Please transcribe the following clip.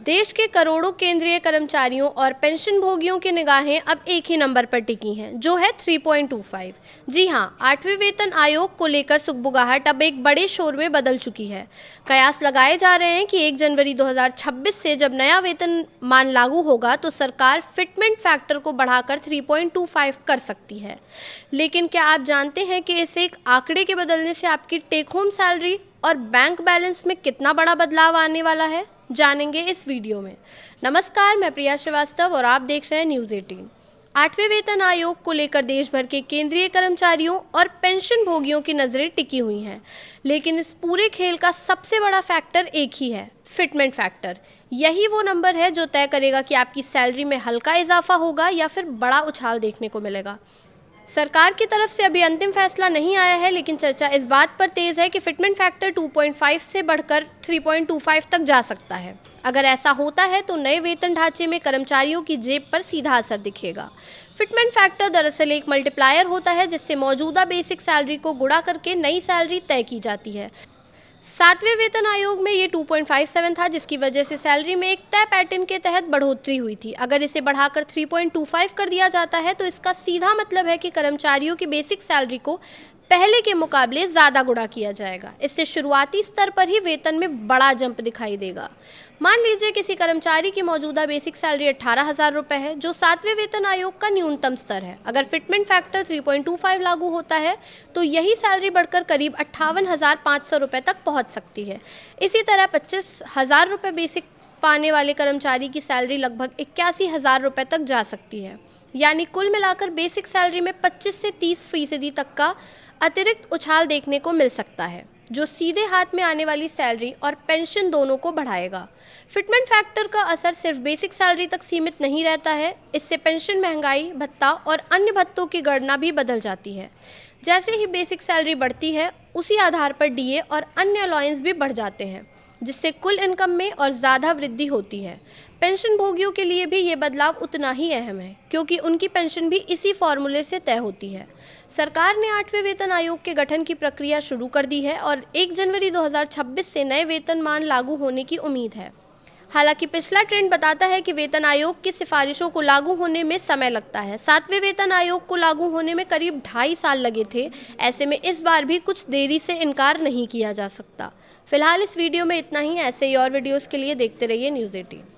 देश के करोड़ों केंद्रीय कर्मचारियों और पेंशन भोगियों की निगाहें अब एक ही नंबर पर टिकी हैं, जो है 3.25। जी हां, 8वें वेतन आयोग को लेकर सुगबुगाहट अब एक बड़े शोर में बदल चुकी है। कयास लगाए जा रहे हैं कि 1 जनवरी 2026 से जब नया वेतन मान लागू होगा तो सरकार फिटमेंट फैक्टर को बढ़ाकर 3.25 कर सकती है। लेकिन क्या आप जानते हैं कि इस एक आंकड़े के बदलने से आपकी टेक होम सैलरी और बैंक बैलेंस में कितना बड़ा बदलाव आने वाला है? जानेंगे इस वीडियो में। नमस्कार, मैं प्रिया श्रीवास्तव और आप देख रहे हैं न्यूज़ 18। 8वें वेतन आयोग को लेकर देश भर के केंद्रीय कर्मचारियों और पेंशन भोगियों की नज़रें टिकी हुई हैं, लेकिन इस पूरे खेल का सबसे बड़ा फैक्टर एक ही है, फिटमेंट फैक्टर। यही वो नंबर है जो तय करेगा कि आपकी सैलरी में हल्का इजाफा होगा या फिर बड़ा उछाल देखने को मिलेगा। सरकार की तरफ से अभी अंतिम फैसला नहीं आया है, लेकिन चर्चा इस बात पर तेज़ है कि फिटमेंट फैक्टर 2.5 से बढ़कर 3.25 तक जा सकता है। अगर ऐसा होता है तो नए वेतन ढांचे में कर्मचारियों की जेब पर सीधा असर दिखेगा। फिटमेंट फैक्टर दरअसल एक मल्टीप्लायर होता है जिससे मौजूदा बेसिक सैलरी को गुणा करके नई सैलरी तय की जाती है। 7वें वेतन आयोग में ये 2.57 था, जिसकी वजह से सैलरी में एक तय पैटर्न के तहत बढ़ोतरी हुई थी। अगर इसे बढ़ाकर 3.25 कर दिया जाता है तो इसका सीधा मतलब है कि कर्मचारियों की बेसिक सैलरी को पहले के मुकाबले ज़्यादा गुणा किया जाएगा। इससे शुरुआती स्तर पर ही वेतन में बड़ा जंप दिखाई देगा। मान लीजिए किसी कर्मचारी की मौजूदा बेसिक सैलरी 18,000 रुपये है, जो 7वें वेतन आयोग का न्यूनतम स्तर है। अगर फिटमेंट फैक्टर 3.25 लागू होता है तो यही सैलरी बढ़कर करीब 58,500 रुपये तक पहुंच सकती है। इसी तरह 25,000 रुपये बेसिक पाने वाले कर्मचारी की सैलरी लगभग 81,000 रुपये तक जा सकती है। यानी कुल मिलाकर बेसिक सैलरी में 25 से 30% तक का अतिरिक्त उछाल देखने को मिल सकता है, जो सीधे हाथ में आने वाली सैलरी और पेंशन दोनों को बढ़ाएगा। फिटमेंट फैक्टर का असर सिर्फ बेसिक सैलरी तक सीमित नहीं रहता है, इससे पेंशन, महंगाई भत्ता और अन्य भत्तों की गणना भी बदल जाती है। जैसे ही बेसिक सैलरी बढ़ती है, उसी आधार पर डीए और अन्य अलाउंस भी बढ़ जाते हैं, जिससे कुल इनकम में और ज़्यादा वृद्धि होती है। पेंशन भोगियों के लिए भी ये बदलाव उतना ही अहम है, क्योंकि उनकी पेंशन भी इसी फॉर्मूले से तय होती है। सरकार ने 8वें वेतन आयोग के गठन की प्रक्रिया शुरू कर दी है और 1 जनवरी 2026 से नए वेतन मान लागू होने की उम्मीद है। हालांकि पिछला ट्रेंड बताता है कि वेतन आयोग की सिफारिशों को लागू होने में समय लगता है। 7वें वेतन आयोग को लागू होने में करीब 2.5 साल लगे थे। ऐसे में इस बार भी कुछ देरी से इनकार नहीं किया जा सकता। फिलहाल इस वीडियो में इतना ही। ऐसे ही और वीडियोज़ के लिए देखते रहिए न्यूज़ 18।